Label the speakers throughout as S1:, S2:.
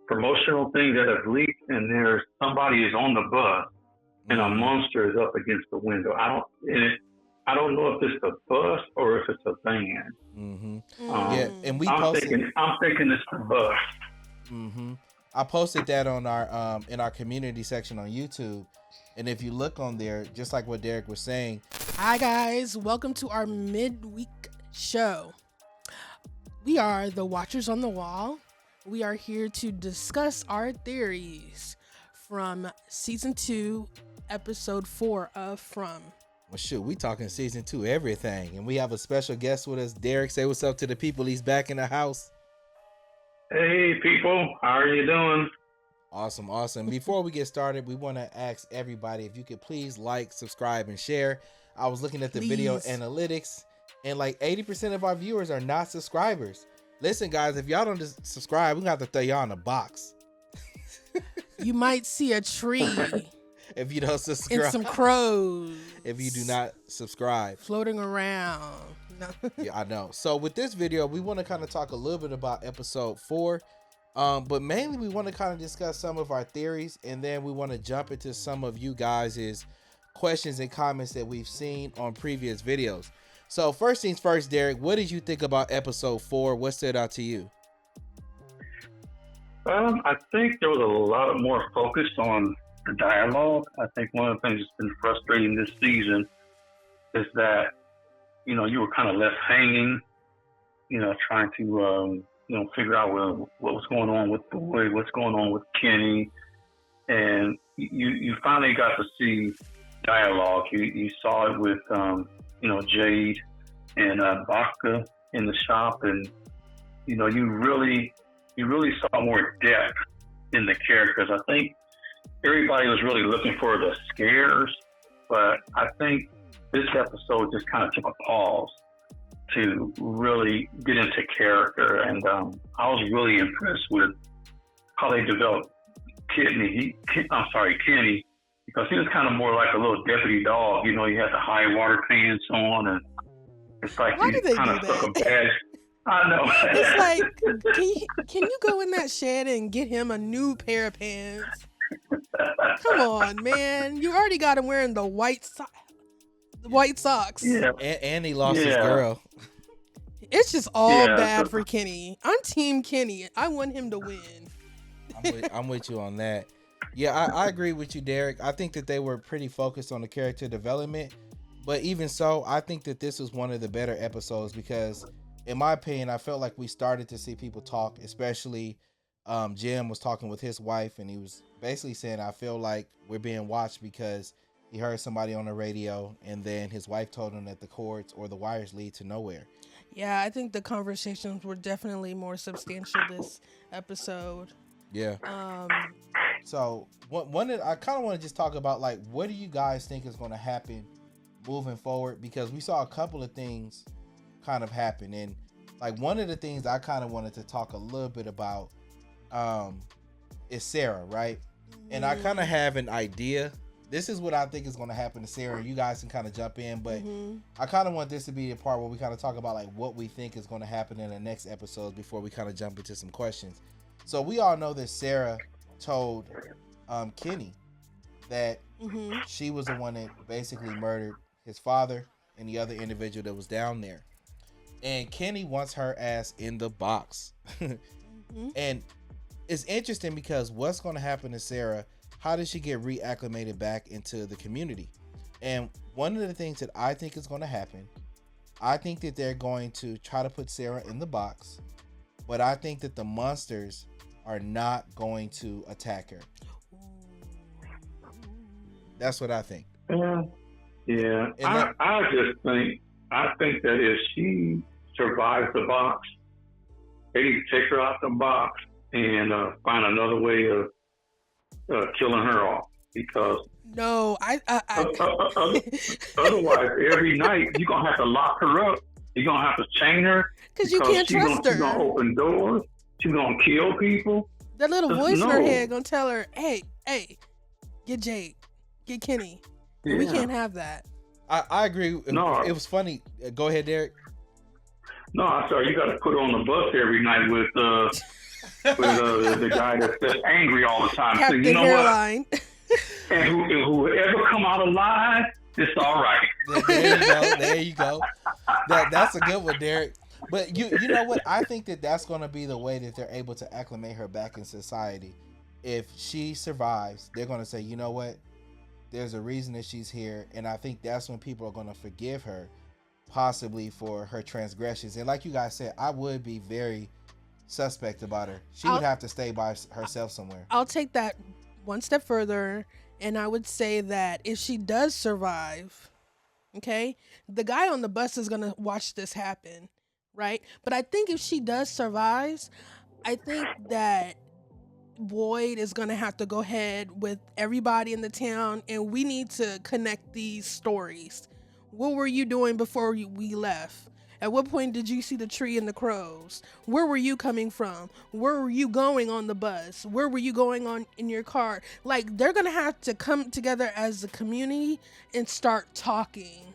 S1: promotional things that have leaked, and there's somebody is on the bus, and a monster is up against the window. I don't know if it's a bus or if it's a van.
S2: Yeah, and we posted.
S1: I'm thinking it's a bus.
S2: I posted that on our in our community section on YouTube, and if you look on there, just like what Derek was saying.
S3: Hi guys, welcome to our midweek show. We are the Watchers on the Wall. We are here to discuss our theories from season 2, episode 4 of From.
S2: Well, shoot, we talking season 2 everything, and we have a special guest with us. Derek, say what's up to the people. He's back in the house.
S1: Hey people, how are you doing?
S2: Awesome. Before we get started, we want to ask everybody if you could please like, subscribe, and share. I was looking at the video analytics, and like 80% of our viewers are not subscribers. Listen, guys, if y'all don't subscribe, we're going to have to throw y'all in a box.
S3: You might see a tree.
S2: If you don't subscribe.
S3: And some crows.
S2: If you do not subscribe.
S3: Floating around. No.
S2: Yeah, I know. So with this video, we want to kind of talk a little bit about episode 4. But mainly we want to kind of discuss some of our theories, and then we want to jump into some of you guys' questions and comments that we've seen on previous videos. So first things first, Derek, what did you think about episode 4? What stood out to you?
S1: I think there was a lot more focus on the dialogue. I think one of the things that's been frustrating this season is that, you were kind of left hanging, trying to, figure out what was going on with Boyd, what's going on with Kenny. And you finally got to see dialogue. You saw it with, Jade and Baka in the shop, and you really saw more depth in the characters. I think everybody was really looking for the scares, but I think this episode just kind of took a pause to really get into character, and I was really impressed with how they developed Kenny, because he was kind of more like a little deputy dog. He had the high water pants on, and it's like he kind of stuck a badge. I know.
S3: It's like, can you go in that shed and get him a new pair of pants? Come on, man. You already got him wearing the white socks.
S1: Yeah.
S2: And he lost his girl.
S3: It's just all bad for Kenny. I'm Team Kenny. I want him to win.
S2: I'm with you on that. Yeah, I agree with you, Derek. I think that they were pretty focused on the character development. But even so, I think that this was one of the better episodes because, in my opinion, I felt like we started to see people talk, especially Jim was talking with his wife, and he was basically saying, I feel like we're being watched because he heard somebody on the radio, and then his wife told him that the cords or the wires lead to nowhere.
S3: Yeah, I think the conversations were definitely more substantial this episode.
S2: Yeah. So one I kind of want to just talk about, like, what do you guys think is going to happen moving forward? Because we saw a couple of things kind of happen, and like one of the things I kind of wanted to talk a little bit about is Sarah, right? And I kind of have an idea. This is what I think is going to happen to Sarah. You guys can kind of jump in, but I kind of want this to be a part where we kind of talk about like what we think is going to happen in the next episode before we kind of jump into some questions. So we all know that Sarah told Kenny that she was the one that basically murdered his father and the other individual that was down there. And Kenny wants her ass in the box. And it's interesting because what's going to happen to Sarah? How does she get reacclimated back into the community? And one of the things that I think is going to happen, I think that they're going to try to put Sarah in the box, but I think that the monsters are not going to attack her. That's what I think.
S1: Yeah. I think that if she survives the box, they need to take her out the box and find another way of killing her off, because otherwise every night you're gonna have to lock her up. You're gonna have to chain her
S3: because you can't trust her.
S1: She's gonna open doors. She's gonna kill people.
S3: That little voice in her head gonna tell her, "Hey, get Jake, get Kenny. Yeah. We can't have that."
S2: I agree. No, it was funny. Go ahead, Derek.
S1: No, I'm sorry. You got to put her on the bus every night with the guy that's just angry all the time. So
S3: Captain
S1: you know
S3: Hairline.
S1: what? And whoever come out alive, it's all right.
S2: There you go. There you go. That's a good one, Derek. But you know what? I think that's going to be the way that they're able to acclimate her back in society. If she survives, they're going to say, you know what? There's a reason that she's here, and I think that's when people are going to forgive her, possibly for her transgressions. And like you guys said, I would be very suspect about her. She would have to stay by herself somewhere.
S3: I'll take that one step further, and I would say that if she does survive, okay, the guy on the bus is going to watch this happen, right? But I think if she does survive, I think that Boyd is going to have to go ahead with everybody in the town, and we need to connect these stories. What were you doing before we left? At what point did you see the tree and the crows? Where were you coming from? Where were you going on the bus? Where were you going on in your car? Like, they're going to have to come together as a community and start talking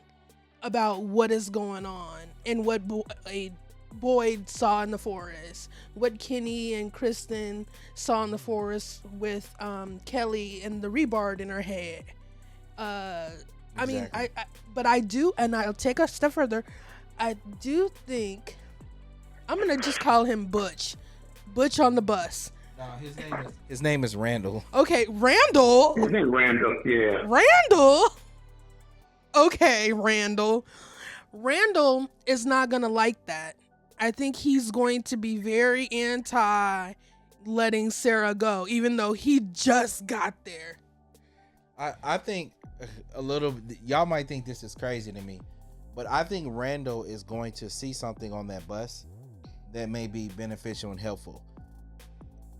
S3: about what is going on and what Boyd saw in the forest, what Kenny and Kristen saw in the forest with Kelly and the rebar in her head. I mean, but I do, and I'll take a step further. I do think I'm gonna just call him Butch. Butch on the bus.
S2: No, his name is Randall.
S3: Okay, Randall.
S1: His name Randall, yeah.
S3: Randall. Okay, Randall. Randall is not gonna like that. I think he's going to be very anti letting Sarah go, even though he just got there.
S2: I think a little. Y'all might think this is crazy to me, but I think Randall is going to see something on that bus that may be beneficial and helpful.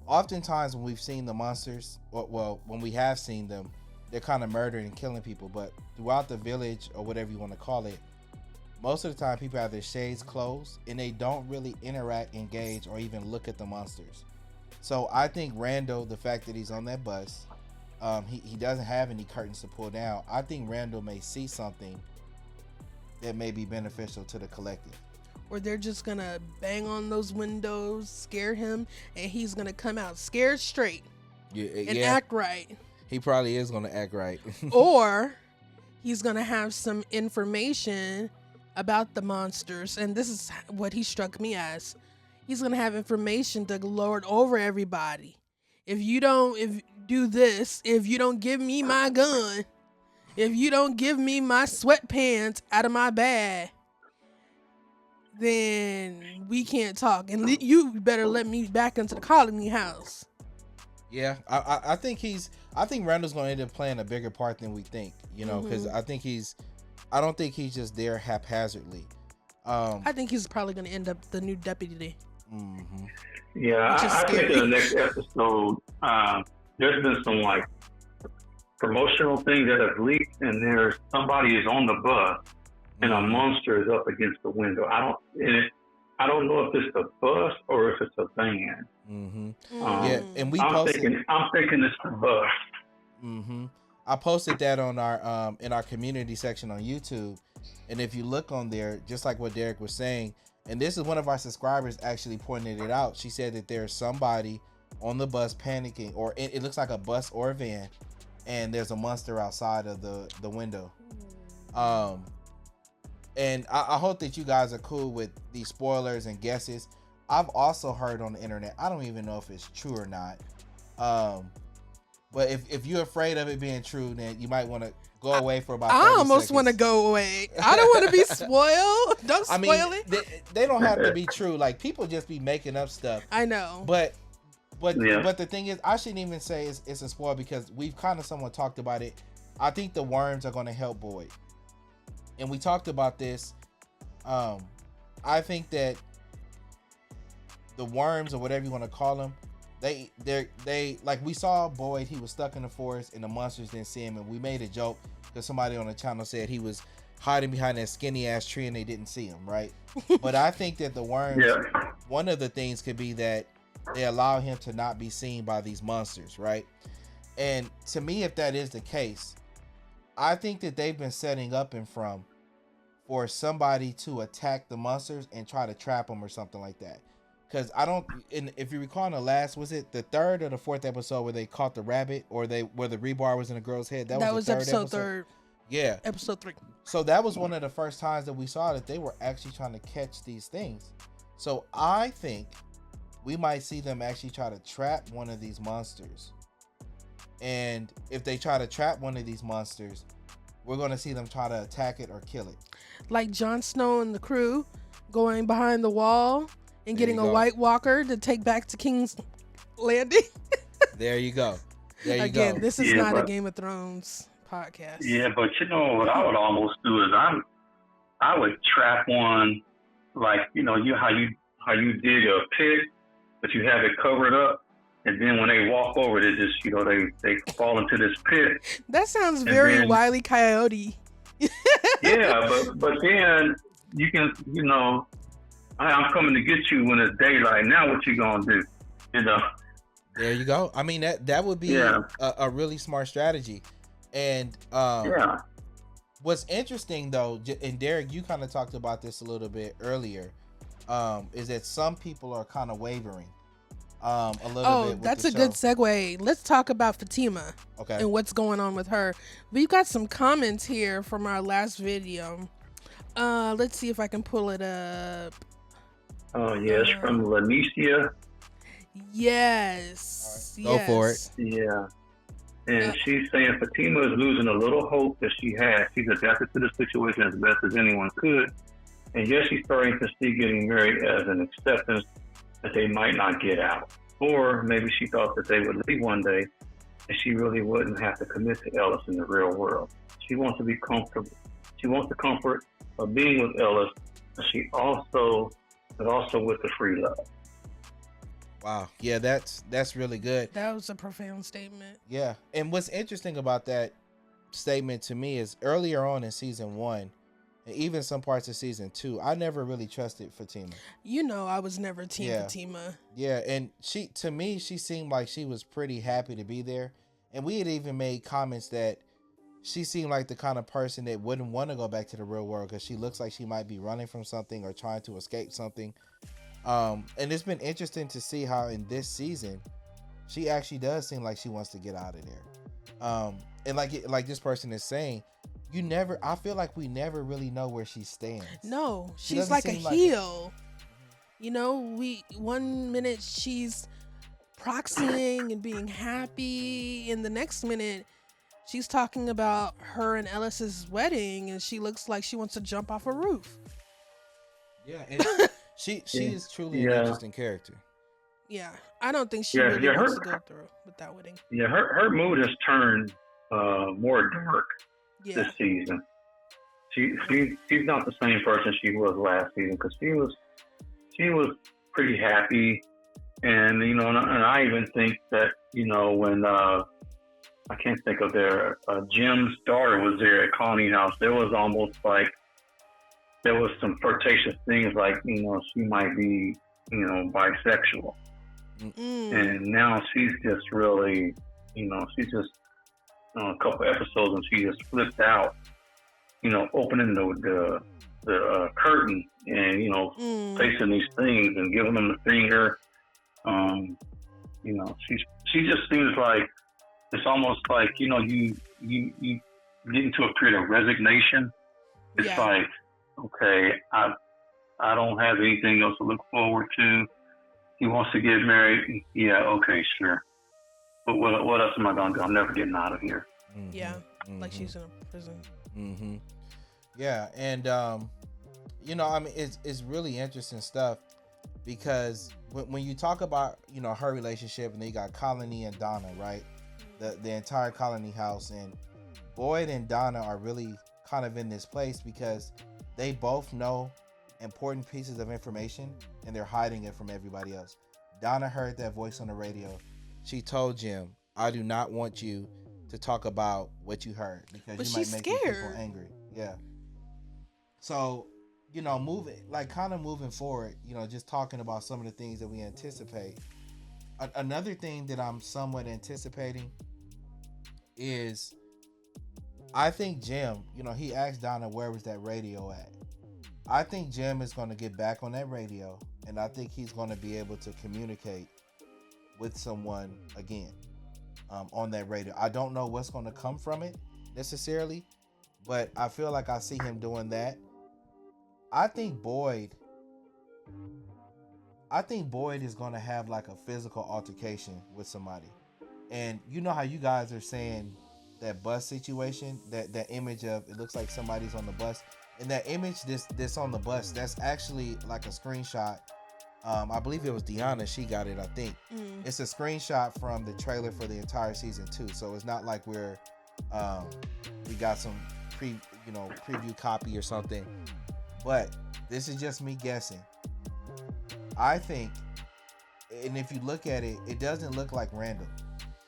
S2: Oftentimes when we've seen the monsters, well, when we have seen them, they're kind of murdering and killing people. But throughout the village, or whatever you want to call it, most of the time people have their shades closed and they don't really interact, engage, or even look at the monsters. So I think Randall, the fact that he's on that bus, he doesn't have any curtains to pull down. I think Randall may see something that may be beneficial to the collective.
S3: Or they're just gonna bang on those windows, scare him, and he's gonna come out scared straight and act right.
S2: He probably is gonna act right.
S3: Or he's gonna have some information about the monsters, and this is what he struck me as. He's gonna have information to lord over everybody. If you don't give me my gun, if you don't give me my sweatpants out of my bag, then we can't talk, and you better let me back into the colony house.
S2: Yeah, I think Randall's going to end up playing a bigger part than we think, you know, because I don't think he's just there haphazardly.
S3: I think he's probably going to end up the new deputy.
S2: Mm-hmm.
S1: Yeah, I think in the next episode, there's been some like promotional things that have leaked, and there's somebody is on the bus, and a monster is up against the window. I don't know if it's a bus or if it's a van.
S2: Mm-hmm.
S3: Yeah,
S2: and
S1: I'm thinking it's the bus.
S2: Mm-hmm. I posted that on our in our community section on YouTube, and if you look on there, just like what Derek was saying, and this is one of our subscribers actually pointed it out. She said that there's somebody on the bus panicking, or it looks like a bus or a van, and there's a monster outside of the window. And I hope that you guys are cool with these spoilers and guesses. I've also heard on the internet, I don't even know if it's true or not, but if you're afraid of it being true, then you might want to go away for about 30
S3: I almost
S2: seconds.
S3: want to go away. I don't want to be spoiled. Don't spoil it.
S2: They don't have to be true. Like, people just be making up stuff.
S3: I know.
S2: But the thing is, I shouldn't even say it's a spoil, because we've kind of somewhat talked about it. I think the worms are going to help Boyd. And we talked about this. I think that the worms, or whatever you want to call them, they like, we saw Boyd, he was stuck in the forest and the monsters didn't see him, and we made a joke because somebody on the channel said he was hiding behind that skinny ass tree and they didn't see him, right? But I think that the worms, one of the things could be that they allow him to not be seen by these monsters, right? And to me, if that is the case, I think that they've been setting up for somebody to attack the monsters and try to trap them or something like that. because I don't. And if you recall, in the last, was it the third or the fourth episode where they caught the rabbit, or where the rebar was in the girl's head?
S3: That was
S2: the third
S3: episode third.
S2: Yeah,
S3: episode 3.
S2: So that was one of the first times that we saw that they were actually trying to catch these things. So I think we might see them actually try to trap one of these monsters. And if they try to trap one of these monsters, we're going to see them try to attack it or kill it.
S3: Like Jon Snow and the crew going behind the wall and getting a
S2: go.
S3: White Walker to take back to King's Landing.
S2: There you go. There you
S3: Again,
S2: go.
S3: this is not a Game of Thrones podcast.
S1: Yeah, but you know what I would almost do is I would trap one, like, you know, how you dig a pit, but you have it covered up, and then when they walk over, they just, you know, they fall into this pit.
S3: That sounds very Wile E. Coyote.
S1: Yeah, but then you can, you know, I'm coming to get you when it's daylight. Now what you gonna do? You know.
S2: There you go. I mean, that would be a really smart strategy. And what's interesting though, and Derek, you kind of talked about this a little bit earlier, is that some people are kind of wavering a little bit.
S3: Oh, that's a good segue. Let's talk about Fatima.
S2: Okay.
S3: And what's going on with her. We've got some comments here from our last video. Let's see if I can pull it up.
S1: Oh yes, from Lanicia.
S3: Yes.
S2: Right. Go for it.
S1: Yeah. And she's saying Fatima is losing a little hope that she has. She's adapted to the situation as best as anyone could. And yes, she's starting to see getting married as an acceptance that they might not get out. Or maybe she thought that they would leave one day and she really wouldn't have to commit to Ellis in the real world. She wants to be comfortable. She wants the comfort of being with Ellis, but also with the free love.
S2: Wow. Yeah, that's really good.
S3: That was a profound statement.
S2: Yeah. And what's interesting about that statement to me is earlier on in season 1, and even some parts of season 2, I never really trusted Fatima.
S3: You know, I was never team Fatima.
S2: Yeah. And to me, she seemed like she was pretty happy to be there. And we had even made comments that she seemed like the kind of person that wouldn't want to go back to the real world because she looks like she might be running from something or trying to escape something. And it's been interesting to see how in this season she actually does seem like she wants to get out of there. And like this person is saying, I feel like we never really know where she stands.
S3: No, she's like a heel. You know, one minute she's proxying and being happy, and the next minute she's talking about her and Ellis's wedding, and she looks like she wants to jump off a roof.
S2: Yeah, and she is truly an interesting character.
S3: Yeah, I don't think she really wants to go through with that wedding.
S1: Yeah, her mood has turned more dark this season. She's not the same person she was last season, because she was pretty happy, and you know, and I even think that, you know, when I can't think of their Jim's daughter was there at Connie House, there was almost like there was some flirtatious things, like, you know, she might be, you know, bisexual. And now she's just really, you know, she's just a couple episodes and she just flipped out, you know, opening the curtain and, you know, facing these things and giving them the finger. You know, she just seems like, it's almost like, you know, you get into a period of resignation. It's like, okay, I don't have anything else to look forward to. He wants to get married. Yeah, okay, sure. But what else am I going to do? I'm never getting out of here.
S3: Yeah, like she's in a prison.
S2: Mm-hmm. Yeah, and, you know, I mean, it's really interesting stuff, because when you talk about, you know, her relationship, and then you got Colony and Donna, right? The entire Colony house, and Boyd and Donna are really kind of in this place because they both know important pieces of information and they're hiding it from everybody else. Donna heard that voice on the radio. She told Jim, I do not want you to talk about what you heard because you might make people angry. Yeah. So, you know, moving forward, you know, just talking about some of the things that we anticipate. Another thing that I'm somewhat anticipating is, I think Jim, you know, he asked Donna where was that radio at. I think Jim is going to get back on that radio and I think he's going to be able to communicate with someone again on that radio. I don't know what's going to come from it necessarily, but I feel like I see him doing that. I think Boyd is going to have like a physical altercation with somebody. And you know how you guys are saying that bus situation, that image of it looks like somebody's on the bus. And that image this on the bus, that's actually like a screenshot. I believe it was Deanna, she got it, I think. It's a screenshot from the trailer for the entire season 2. So it's not like we got some preview copy or something. But this is just me guessing. I think, and if you look at it, it doesn't look like random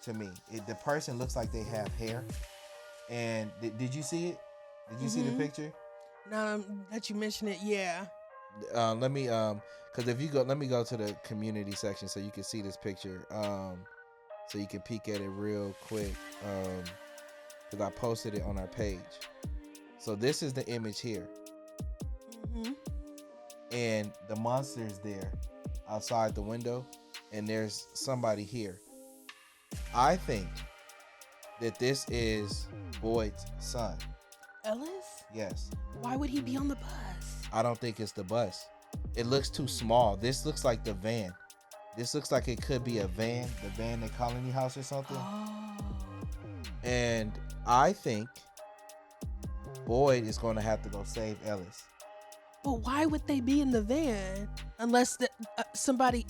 S2: to me. The person looks like they have hair. And did you see it? Did you see the picture?
S3: Now that you mention it, yeah.
S2: Let me because if you go, let me go to the community section so you can see this picture. So you can peek at it real quick. Because I posted it on our page. So this is the image here. And the monster is there outside the window, and there's somebody here. I think that this is Boyd's son.
S3: Ellis?
S2: Yes.
S3: Why would he be on the bus?
S2: I don't think it's the bus. It looks too small. This looks like the van. This looks like it could be a van, the van at Colony House or something.
S3: Oh.
S2: And I think Boyd is going to have to go save Ellis.
S3: But why would they be in the van unless somebody...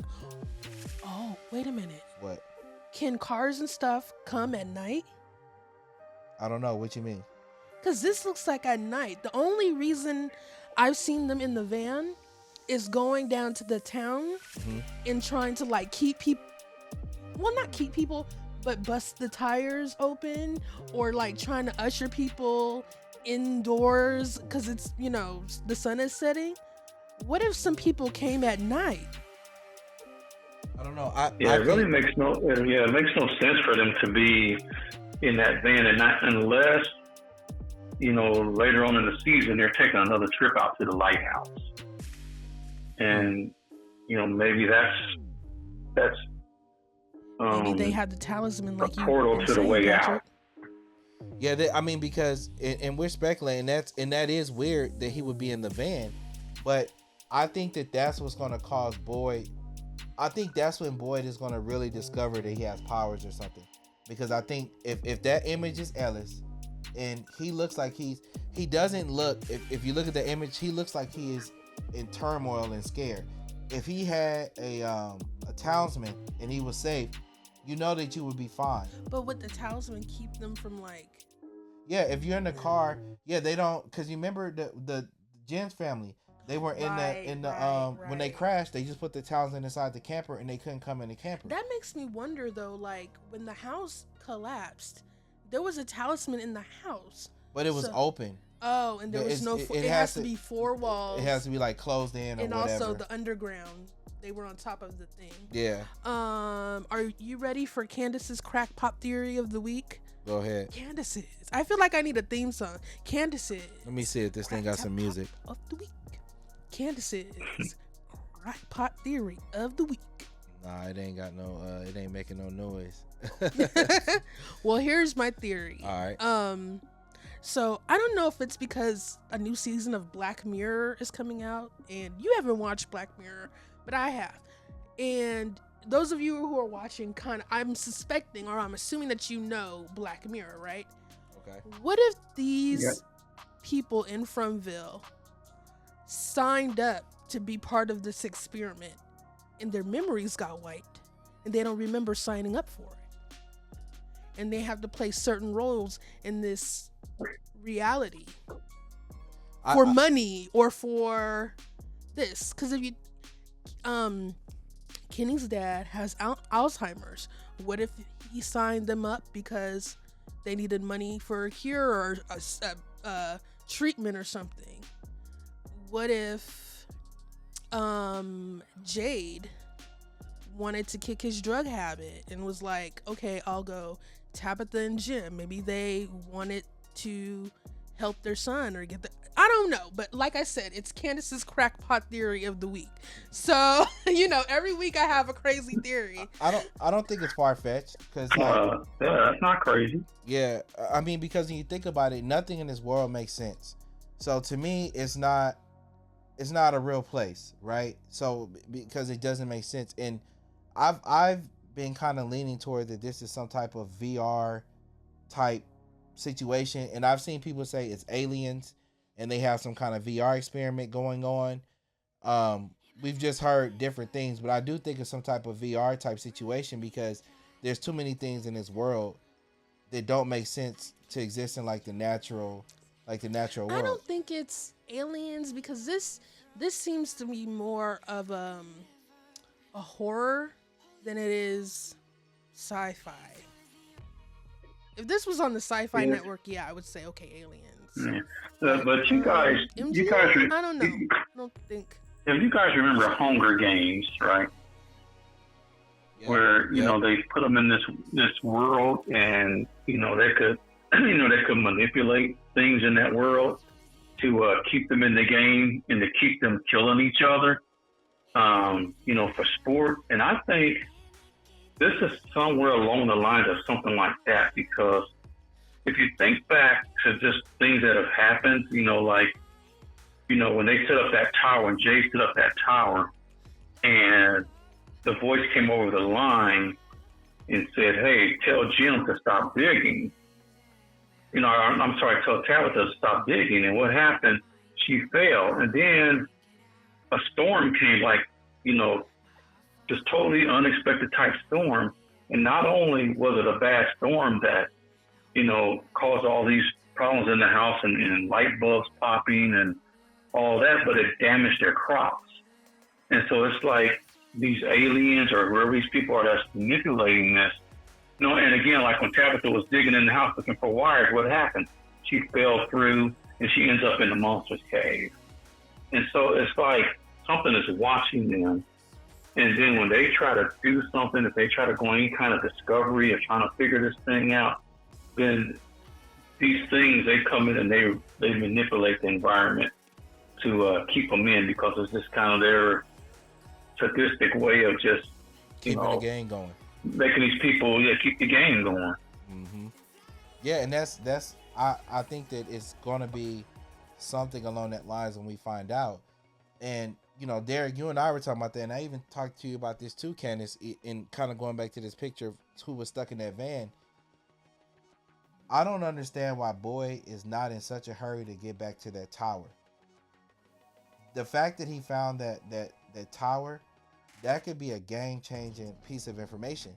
S3: Oh, wait a minute.
S2: What?
S3: Can cars and stuff come at night?
S2: I don't know. What you mean?
S3: Because this looks like at night. The only reason I've seen them in the van is going down to the town and trying to like keep people... Well, not keep people, but bust the tires open or like trying to usher people indoors because it's, you know, the sun is setting. What if some people came at night?
S2: I don't know.
S1: It makes no sense for them to be in that van at night unless, you know, later on in the season they're taking another trip out to the lighthouse, and you know maybe that's
S3: maybe they had the talisman like
S1: a portal to the way
S3: Patrick.
S1: out.
S2: Yeah, I mean, because and we're speculating that is weird that he would be in the van, but I think that's what's going to cause Boyd. I think that's when Boyd is going to really discover that he has powers or something, because I think if that image is Ellis, and he looks like he doesn't look. If you look at the image, he looks like he is in turmoil and scared. If he had a talisman and he was safe, you know that you would be fine.
S3: But would the talisman keep them from like?
S2: Yeah, if you're in the car, yeah, they don't, because you remember the Jen's family, they were in the when they crashed, they just put the talisman inside the camper and they couldn't come in the camper.
S3: That makes me wonder though, like when the house collapsed, there was a talisman in the house,
S2: but it was open.
S3: Oh, and there was no. It has to be 4 walls.
S2: It has to be like closed in, or
S3: and
S2: whatever.
S3: Also the underground. They were on top of the thing.
S2: Yeah.
S3: Are you ready for Candace's crack pop theory of the week?
S2: Go ahead.
S3: Candace's. I feel like I need a theme song. Candace's.
S2: Let me see if this thing got some music.
S3: Of the week. Candace's crack pop theory of the week.
S2: Nah, it ain't got no. It ain't making no noise.
S3: Well, here's my theory.
S2: All right.
S3: So I don't know if it's because a new season of Black Mirror is coming out, and you haven't watched Black Mirror, but I have. And those of you who are watching, I'm suspecting, or I'm assuming that you know Black Mirror, right?
S2: Okay.
S3: What if these people in Fromville signed up to be part of this experiment, and their memories got wiped, and they don't remember signing up for it, and they have to play certain roles in this reality for money or for this? Because if you Kenny's dad has Alzheimer's. What if he signed them up because they needed money for a cure or a treatment or something? What if Jade wanted to kick his drug habit and was like, okay, I'll go. Tabitha and Jim, maybe they wanted to help their son or get the. I don't know, but like I said, it's Candace's crackpot theory of the week. So every week I have a crazy theory.
S2: I don't think it's far fetched because
S1: yeah, that's not crazy.
S2: Yeah, I mean, because when you think about it, nothing in this world makes sense. So to me, it's not a real place, right? So because it doesn't make sense, and I've been kind of leaning toward that this is some type of VR type situation, and I've seen people say it's aliens and they have some kind of VR experiment going on. We've just heard different things, but I do think it's some type of VR type situation because there's too many things in this world that don't make sense to exist in like the natural world.
S3: I don't think it's aliens because this seems to be more of a horror than it is sci-fi. If this was on the Sci-Fi Network, I would say okay, aliens.
S1: Yeah. But you guys,
S3: MGM? I don't know. I don't think.
S1: If you guys remember Hunger Games, right? Yeah. Where they put them in this world, and they could manipulate things in that world to keep them in the game and to keep them killing each other, for sport. And I think this is somewhere along the lines of something like that, because if you think back to just things that have happened, when they set up that tower, when Jay set up that tower, and the voice came over the line and said, "Hey, tell Jim to stop digging." I'm sorry, tell Tabitha to stop digging. And what happened? She fell, and then a storm came, just totally unexpected type storm. And not only was it a bad storm that caused all these problems in the house and light bulbs popping and all that, but it damaged their crops. And so it's like these aliens or whoever these people are that's manipulating this. And again, like when Tabitha was digging in the house looking for wires, what happened? She fell through and she ends up in the monster's cave. And so it's like something is watching them. And then when they try to do something, if they try to go any kind of discovery of trying to figure this thing out, then these things, they come in and they manipulate the environment to keep them in, because it's just kind of their sadistic way of just
S2: keeping the game going,
S1: making these people keep the game going.
S2: Mm-hmm. Yeah, and that's I think that it's going to be something along that lines when we find out. And Derek, you and I were talking about that, and I even talked to you about this too, Candace, in kind of going back to this picture of who was stuck in that van. I don't understand why Boy is not in such a hurry to get back to that tower. The fact that he found that tower, that could be a game-changing piece of information.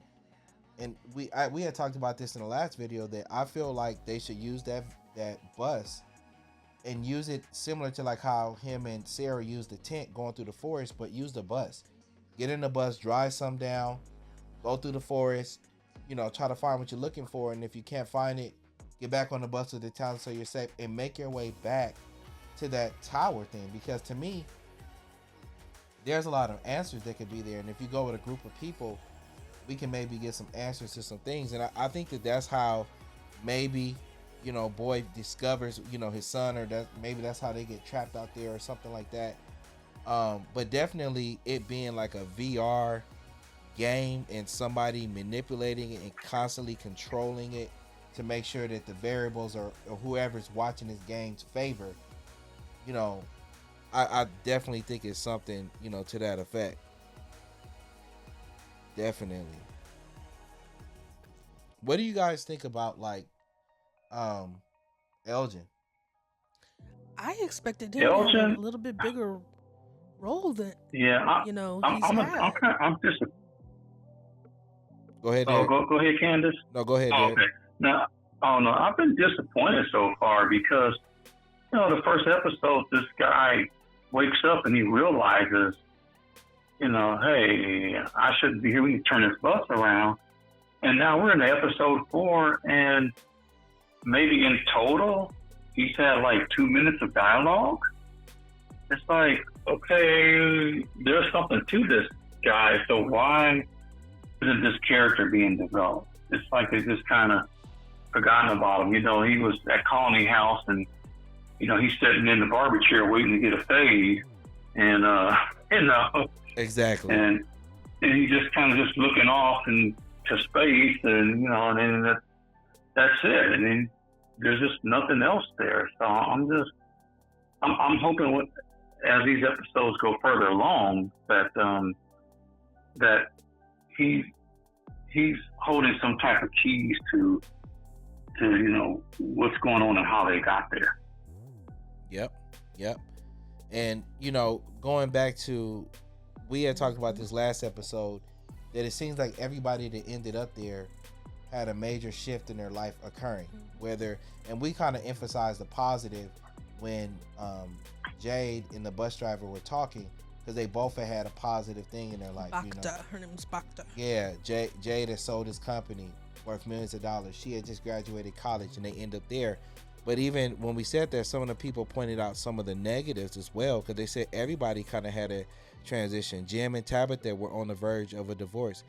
S2: And we had talked about this in the last video, that I feel like they should use that bus and use it similar to like how him and Sarah used the tent going through the forest, but use the bus. Get in the bus, drive some down, go through the forest, try to find what you're looking for, and if you can't find it, get back on the bus to the town so you're safe, and make your way back to that tower thing. Because to me, there's a lot of answers that could be there, and if you go with a group of people, we can maybe get some answers to some things. And I think that's how maybe Boy discovers his son, or that's how they get trapped out there or something like that. But definitely it being like a VR game and somebody manipulating it and constantly controlling it to make sure that the variables or whoever's watching this game's favor, I definitely think it's something, to that effect. Definitely. What do you guys think about Elgin?
S3: I expected him to have a little bit bigger role than
S1: I'm just.
S2: Go ahead.
S1: Go ahead, Candace.
S2: No, go ahead.
S1: Okay. Now, I've been disappointed so far because the first episode, this guy wakes up and he realizes, hey, I shouldn't be here. We can turn this bus around. And now we're in episode 4, and maybe in total, he's had 2 minutes of dialogue. It's like, okay, there's something to this guy, so why isn't this character being developed? It's like they just kind of forgotten about him. He was at Colony House, and he's sitting in the barber chair waiting to get a fade, and
S2: exactly,
S1: and he just kind of just looking off and to space, and and then that's it. And then there's just nothing else there. So I'm hoping as these episodes go further along that that he's holding some type of keys to what's going on and how they got there.
S2: Yep. And going back to, we had talked about this last episode, that it seems like everybody that ended up there had a major shift in their life occurring. And we kind of emphasized the positive when Jade and the bus driver were talking, because they both had a positive thing in their life.
S3: Bacta. Her name's Bacta.
S2: Yeah, Jade had sold his company worth millions of dollars. She had just graduated college, and they end up there. But even when we said that, some of the people pointed out some of the negatives as well, because they said everybody kind of had a transition. Jim and Tabitha were on the verge of a divorce.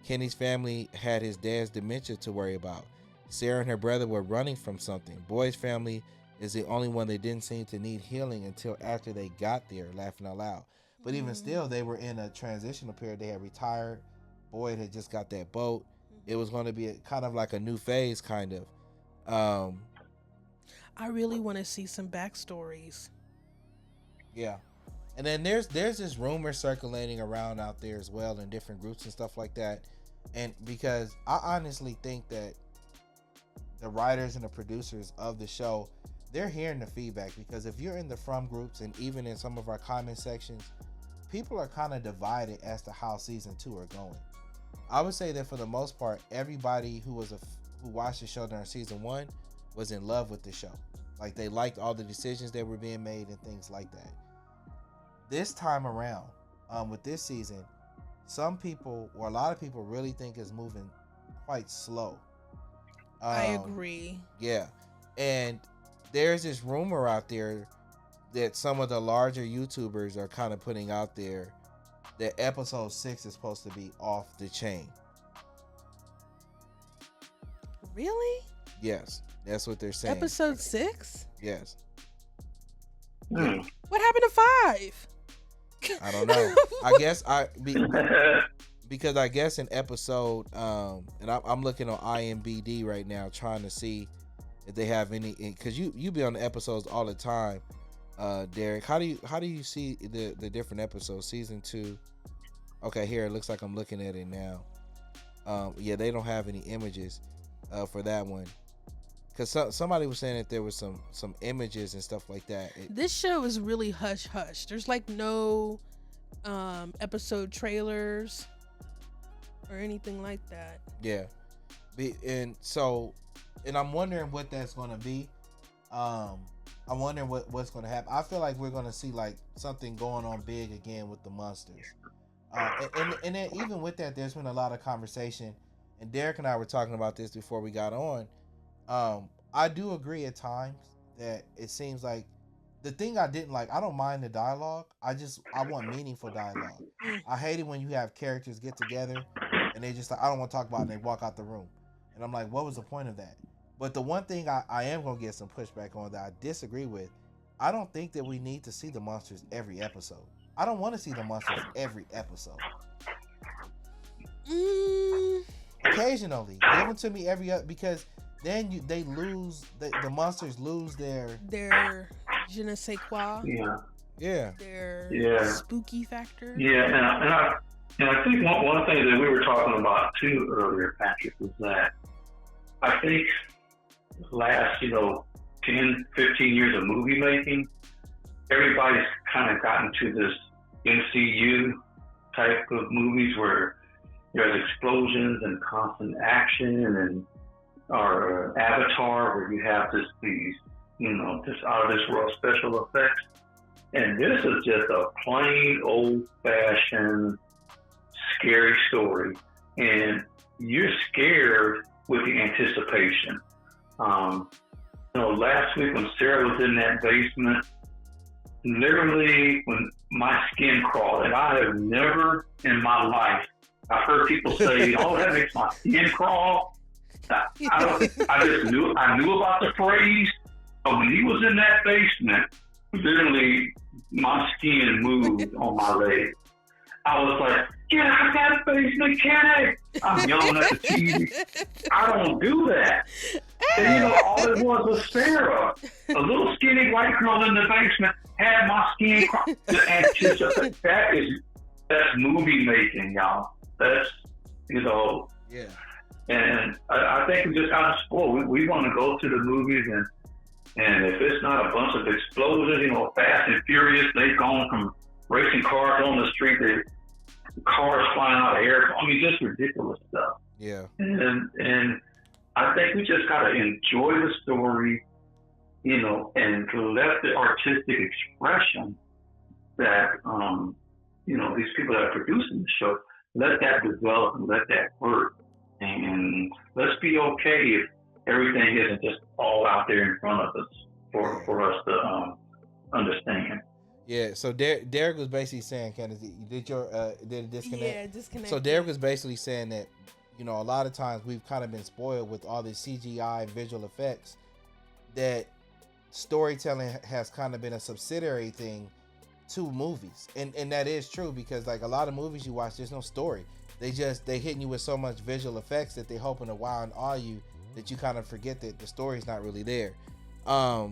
S2: Kenny's family had his dad's dementia to worry about. Sarah and her brother were running from something. Boyd's family is the only one that didn't seem to need healing until after they got there, laughing out loud. But even still, they were in a transitional period. They had retired. Boyd had just got that boat. It was going to be kind of like a new phase, kind of.
S3: I really want to see some backstories.
S2: Yeah. And then there's this rumor circulating around out there as well in different groups and stuff like that. And because I honestly think that the writers and the producers of the show, they're hearing the feedback, because if you're in the From groups and even in some of our comment sections, people are kind of divided as to how season 2 are going. I would say that for the most part, everybody who watched the show during season 1 was in love with the show. Like, they liked all the decisions that were being made and things like that. This time around, with this season, some people, or a lot of people, really think it's moving quite slow.
S3: I agree.
S2: Yeah. And there's this rumor out there that some of the larger YouTubers are kind of putting out there that episode 6 is supposed to be off the chain.
S3: Really?
S2: Yes, that's what they're saying.
S3: Episode 6?
S2: Yes.
S3: What happened to 5?
S2: I don't know. I guess because I guess in episode and I'm looking on IMBD right now trying to see if they have any, because you be on the episodes all the time, Derek. How do you see the different episodes? Season 2. Okay, here it looks like I'm looking at it now. Yeah, they don't have any images for that one, because somebody was saying that there was some images and stuff like that.
S3: This show is really hush hush. There's like no episode trailers or anything like that.
S2: Yeah, and I'm wondering what that's going to be. I'm wondering what's going to happen. I feel like we're going to see like something going on big again with the monsters. And then even with that, there's been a lot of conversation, and Derek and I were talking about this before we got on. I do agree at times that it seems like the thing I didn't like, I don't mind the dialogue. I want meaningful dialogue. I hate it when you have characters get together and they just like, I don't want to talk about it, and they walk out the room. And I'm like, what was the point of that? But the one thing I am going to get some pushback on that I disagree with, I don't think that we need to see the monsters every episode. I don't want to see the monsters every episode. Occasionally, give them to me because then they lose. The monsters lose their
S3: je ne sais quoi.
S2: Yeah.
S3: Their spooky factor.
S1: Yeah, and I think one thing that we were talking about too earlier, Patrick, was that I think last 10, 15 years of movie making, everybody's kind of gotten to this MCU type of movies where there's explosions and constant action, and or Avatar where you have these out of this world special effects, and this is just a plain old fashioned scary story, and you're scared with the anticipation. Last week when Sarah was in that basement, literally when my skin crawled, and I have never in my life, I've heard people say, "Oh, that makes my skin crawl." I knew about the phrase, But when he was in that basement, literally my skin moved on my leg. I was like, get out that basement, Kenny! I'm yelling at the TV. I don't do that. And all it was Sarah, a little skinny white girl in the basement, had my skin that's movie making, y'all. That's,
S2: Yeah.
S1: And I think we just got to spoil. We want to go to the movies, and if it's not a bunch of explosions, Fast and Furious, they've gone from racing cars on the street to cars flying out of air. I mean, just ridiculous stuff.
S2: Yeah.
S1: And I think we just got to enjoy the story, and let the artistic expression that, these people that are producing the show, let that develop and let that work. And let's be okay if everything isn't just all out there in front of us for us to understand.
S2: Yeah, so Derek was basically saying, Kennedy, did it disconnect?
S3: Yeah, disconnect.
S2: So Derek was basically saying that, a lot of times we've kind of been spoiled with all this CGI visual effects, that storytelling has kind of been a subsidiary thing to movies. And that is true, because like a lot of movies you watch, there's no story. They hitting you with so much visual effects that they hoping to wow and awe you that you kind of forget that the story's not really there. I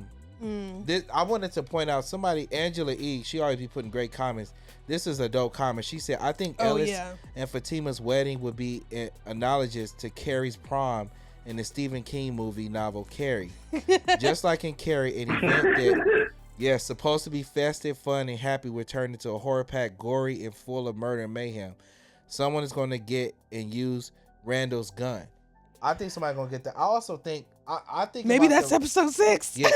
S2: wanted to point out somebody, Angela E. She always be putting great comments. This is a dope comment. She said, "I think Ellis and Fatima's wedding would be analogous to Carrie's prom in the Stephen King movie novel Carrie. Just like in Carrie, an event that supposed to be festive, fun, and happy would turn into a horror-packed, gory, and full of murder and mayhem. Someone is going to get and use Randall's gun." I think somebody's gonna get that. I also think I think
S3: maybe that's episode 6.
S2: Yeah,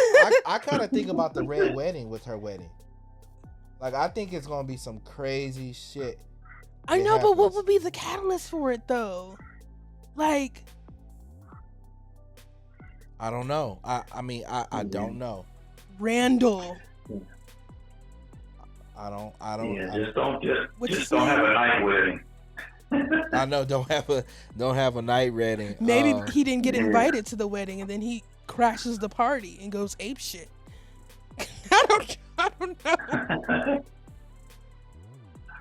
S2: I kind of think about the red wedding with her wedding. Like, I think it's gonna be some crazy shit.
S3: I know, but what would be the catalyst for it though? Like,
S2: I don't know. I mean, I don't know.
S3: Randall.
S2: I don't.
S1: Yeah, just don't have a night wedding.
S2: I know, don't have a night wedding.
S3: Maybe he didn't get invited to the wedding, and then he crashes the party and goes ape shit. I don't know.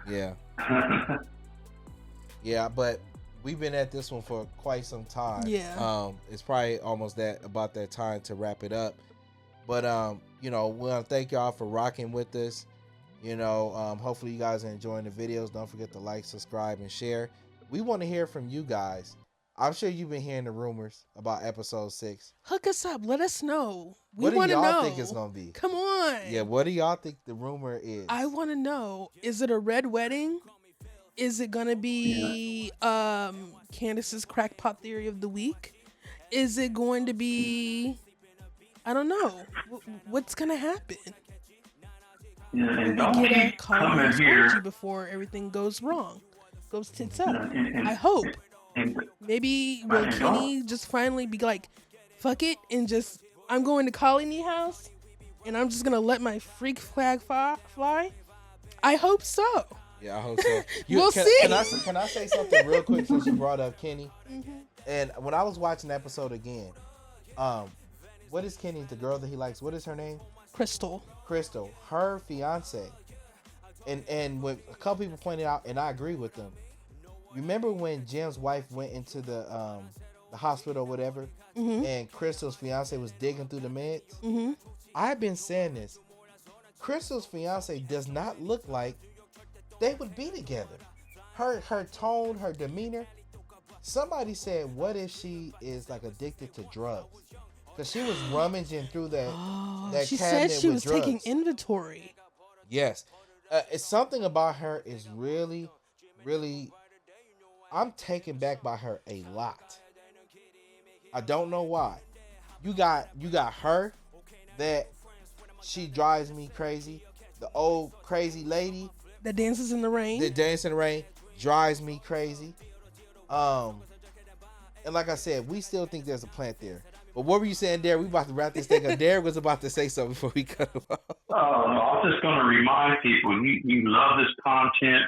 S2: Yeah. Yeah, but we've been at this one for quite some time.
S3: Yeah.
S2: It's probably almost about that time to wrap it up. But we want to thank y'all for rocking with us. Hopefully you guys are enjoying the videos. Don't forget to like, subscribe, and share. We want to hear from you guys. I'm sure you've been hearing the rumors about episode 6.
S3: Hook us up. Let us know. We
S2: What
S3: want
S2: do
S3: to
S2: y'all
S3: know.
S2: think it's gonna be?
S3: Come on.
S2: Yeah, what do y'all think the rumor is?
S3: I want to know. Is it a red wedding? Is it gonna be Candace's crackpot theory of the week? Is it going to be? I don't know. What's gonna happen?
S1: Yeah, and
S3: we
S1: don't
S3: get a
S1: keep
S3: call
S1: coming here
S3: before everything goes wrong, goes tits up. I hope. Maybe will Kenny just finally be like, fuck it, and just, I'm going to Colony House, and I'm just gonna let my freak flag fly? I hope so.
S2: Yeah, I hope so.
S3: We'll see.
S2: Can I say something real quick since you brought up Kenny?
S3: Mm-hmm.
S2: And when I was watching the episode again, what is Kenny, the girl that he likes? What is her name?
S3: Crystal,
S2: her fiance, and when a couple people pointed out, and I agree with them. Remember when Jim's wife went into the hospital or whatever, and Crystal's fiance was digging through the meds? Mm-hmm. I've been saying this. Crystal's fiance does not look like they would be together. Her tone, her demeanor. Somebody said, what if she is like addicted to drugs? Because she was rummaging through that
S3: she
S2: cabinet
S3: said she
S2: with
S3: was
S2: drugs.
S3: taking inventory.
S2: Yes. It's something about her is really, really, I'm taken back by her a lot. I don't know why. You got her, that she drives me crazy. The old crazy lady
S3: that dances in the rain.
S2: That dances in the rain drives me crazy. And like I said, we still think there's a plant there. But what were you saying, Derek? We about to wrap this thing up. Derek was about to say something before we cut him off.
S1: I was just going to remind people, you love this content.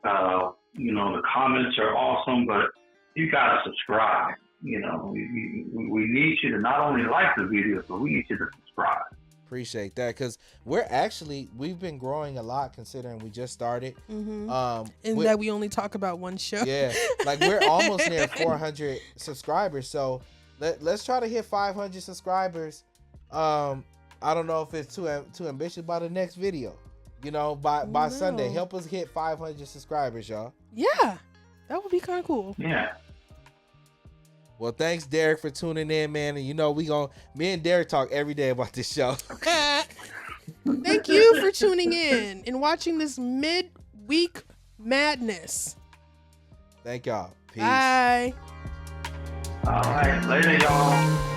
S1: The comments are awesome, but you got to subscribe. you know, we need you to not only like the videos, but we need you to subscribe.
S2: Appreciate that, because we've been growing a lot considering we just started.
S3: And that we only talk about one show.
S2: Yeah, like we're almost near 400 subscribers, so let's try to hit 500 subscribers. I don't know if it's too ambitious by the next video, you know, by Sunday. Help us hit 500 subscribers, y'all.
S3: Yeah, that would be kind of cool.
S1: Yeah.
S2: Well, thanks, Derek, for tuning in, man. And you know, me and Derek talk every day about this show.
S3: Thank you for tuning in and watching this midweek madness.
S2: Thank y'all. Peace.
S3: Bye.
S1: All right. Later, y'all.